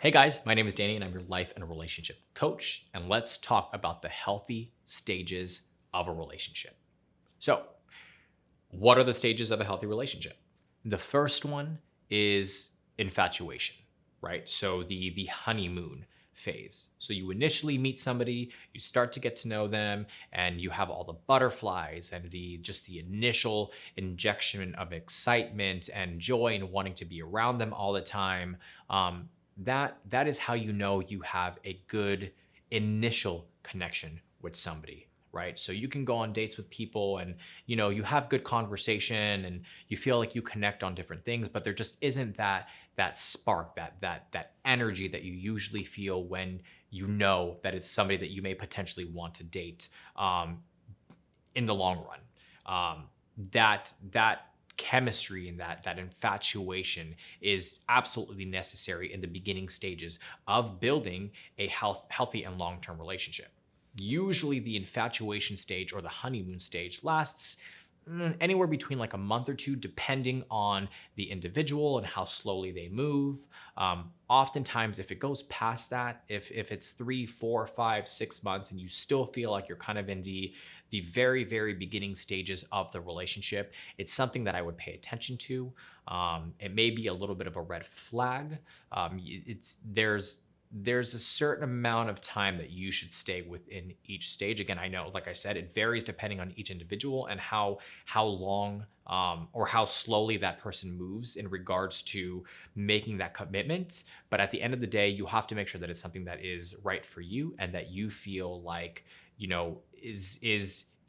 Hey guys, my name is Danny and I'm your life and relationship coach. And let's talk about the healthy stages of a relationship. So, what are the stages of a healthy relationship? The first one is infatuation, right? So the honeymoon phase. So you initially meet somebody, you start to get to know them, and you have all the butterflies and the initial injection of excitement and joy and wanting to be around them all the time. That is how you know you have a good initial connection with somebody, right? So you can go on dates with people and you have good conversation and you feel like you connect on different things, but there just isn't that spark, that energy that you usually feel when you know that it's somebody that you may potentially want to date in the long run. That chemistry and that infatuation is absolutely necessary in the beginning stages of building a healthy and long-term relationship. Usually the infatuation stage or the honeymoon stage lasts anywhere between like a month or two, depending on the individual and how slowly they move. Oftentimes, if it goes past that, if it's 3, 4, 5, 6 months, and you still feel like you're kind of in the very very beginning stages of the relationship, it's something that I would pay attention to. It may be a little bit of a red flag. It's there's a certain amount of time that you should stay within each stage. Again, I know, like I said, it varies depending on each individual and how long or how slowly that person moves in regards to making that commitment. But at the end of the day, you have to make sure that it's something that is right for you and that you feel like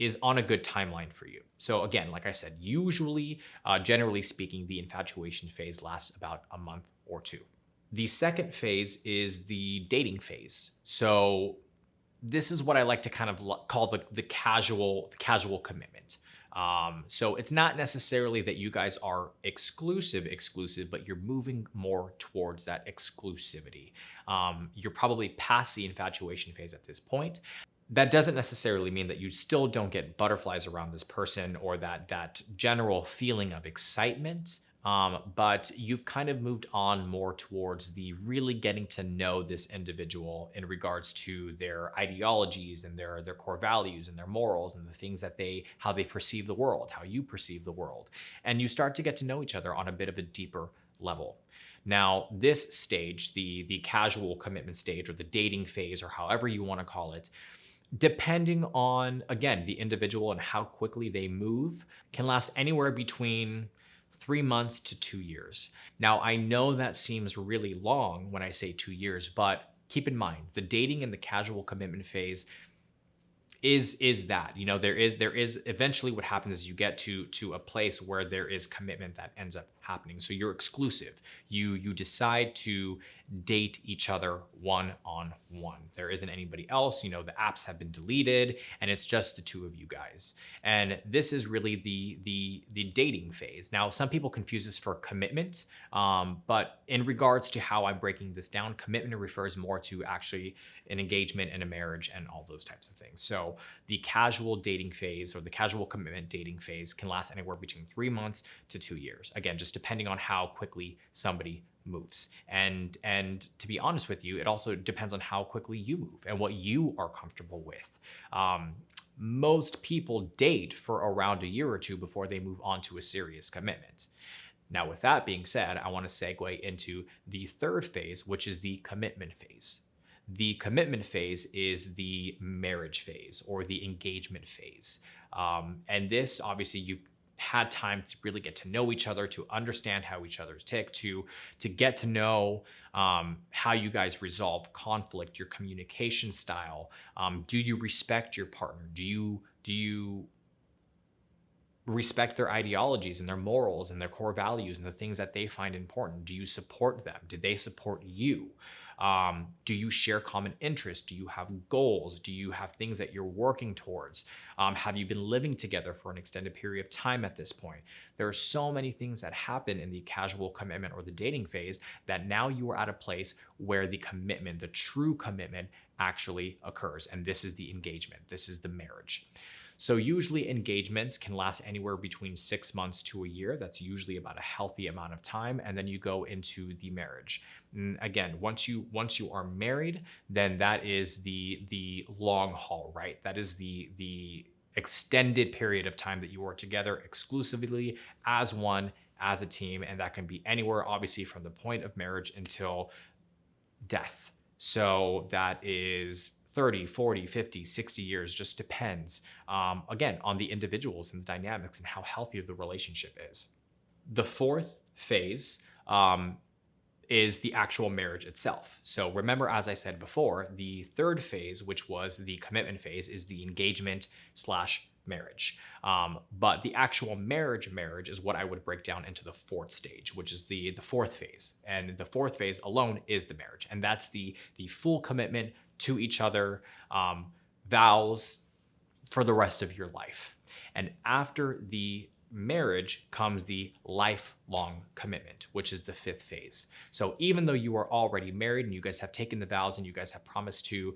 is on a good timeline for you. So again, like I said, usually, generally speaking, the infatuation phase lasts about a month or two. The second phase is the dating phase. So this is what I like to kind of call the casual commitment. So it's not necessarily that you guys are exclusive, but you're moving more towards that exclusivity. You're probably past the infatuation phase at this point. That doesn't necessarily mean that you still don't get butterflies around this person or that general feeling of excitement. But you've kind of moved on more towards the really getting to know this individual in regards to their ideologies and their core values and their morals and the things that how they perceive the world, how you perceive the world. And you start to get to know each other on a bit of a deeper level. Now, this stage, the casual commitment stage or the dating phase or however you want to call it, depending on, again, the individual and how quickly they move, can last anywhere between 3 months to 2 years. Now, I know that seems really long when I say 2 years, but keep in mind the dating and the casual commitment phase is that there is eventually what happens is you get to a place where there is commitment that ends up happening. So you're exclusive. You decide to date each other one on one. There isn't anybody else. The apps have been deleted and it's just the two of you guys. And this is really the dating phase. Now, some people confuse this for commitment, but in regards to how I'm breaking this down, commitment refers more to actually an engagement and a marriage and all those types of things. So the casual dating phase or the casual commitment dating phase can last anywhere between 3 months to 2 years. Again, just depending on how quickly somebody moves. And to be honest with you, it also depends on how quickly you move and what you are comfortable with. Most people date for around a year or two before they move on to a serious commitment. Now, with that being said, I want to segue into the third phase, which is the commitment phase. The commitment phase is the marriage phase or the engagement phase. And this, obviously, you've had time to really get to know each other, to understand how each other's tick, to get to know how you guys resolve conflict, your communication style. Do you respect your partner? Do you respect their ideologies and their morals and their core values and the things that they find important? Do you support them? Do they support you? Do you share common interests? Do you have goals? Do you have things that you're working towards? Have you been living together for an extended period of time at this point? There are so many things that happen in the casual commitment or the dating phase that now you are at a place where the commitment, the true commitment, actually occurs. And this is the engagement. This is the marriage. So usually engagements can last anywhere between 6 months to a year. That's usually about a healthy amount of time. And then you go into the marriage. And again, once you are married, then that is the long haul, right? That is the extended period of time that you are together exclusively as one, as a team. And that can be anywhere, obviously, from the point of marriage until death. So that is 30, 40, 50, 60 years, just depends, again, on the individuals and the dynamics and how healthy the relationship is. The fourth phase is the actual marriage itself. So remember, as I said before, the third phase, which was the commitment phase, is the engagement / marriage. But the actual marriage is what I would break down into the fourth stage, which is the fourth phase. And the fourth phase alone is the marriage. And that's the full commitment to each other, vows for the rest of your life. And after the marriage comes the lifelong commitment, which is the fifth phase. So even though you are already married and you guys have taken the vows and you guys have promised to,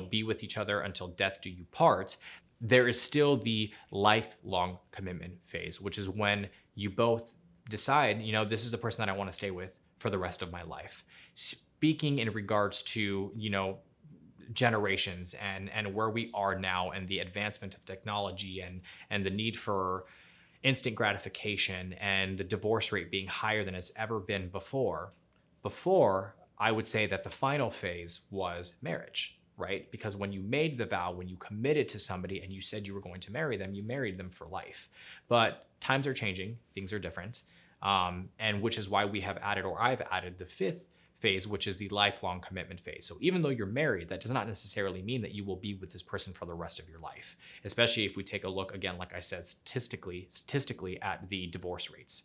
be with each other until death do you part, there is still the lifelong commitment phase, which is when you both decide, this is the person that I want to stay with for the rest of my life. Speaking in regards to, generations and where we are now and the advancement of technology and the need for instant gratification and the divorce rate being higher than it's ever been before, I would say that the final phase was marriage, right? Because when you made the vow, when you committed to somebody and you said you were going to marry them, you married them for life. But times are changing, things are different. And which is why we have added, or I've added, the fifth phase, which is the lifelong commitment phase. So even though you're married, that does not necessarily mean that you will be with this person for the rest of your life, especially if we take a look, again, like I said, statistically at the divorce rates.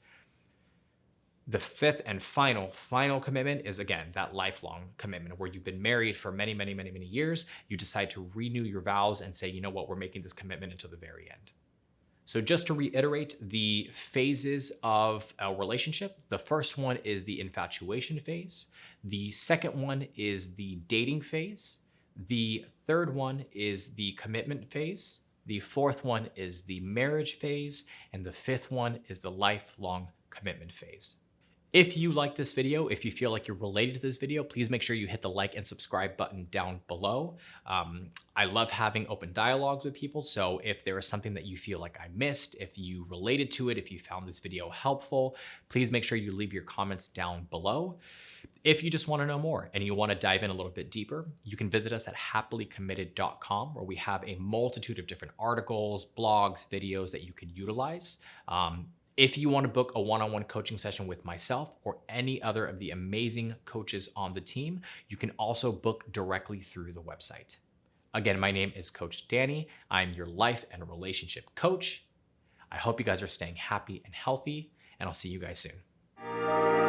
The fifth and final commitment is, again, that lifelong commitment where you've been married for many, many, many, many years. You decide to renew your vows and say, you know what, we're making this commitment until the very end. So just to reiterate the phases of a relationship, the first one is the infatuation phase. The second one is the dating phase. The third one is the commitment phase. The fourth one is the marriage phase. And the fifth one is the lifelong commitment phase. If you like this video, if you feel like you're related to this video, please make sure you hit the like and subscribe button down below. I love having open dialogues with people. So if there is something that you feel like I missed, if you related to it, if you found this video helpful, please make sure you leave your comments down below. If you just want to know more and you want to dive in a little bit deeper, you can visit us at happilycommitted.com, where we have a multitude of different articles, blogs, videos that you can utilize. If you want to book a one-on-one coaching session with myself or any other of the amazing coaches on the team, you can also book directly through the website. Again, my name is Coach Danny. I'm your life and relationship coach. I hope you guys are staying happy and healthy, and I'll see you guys soon.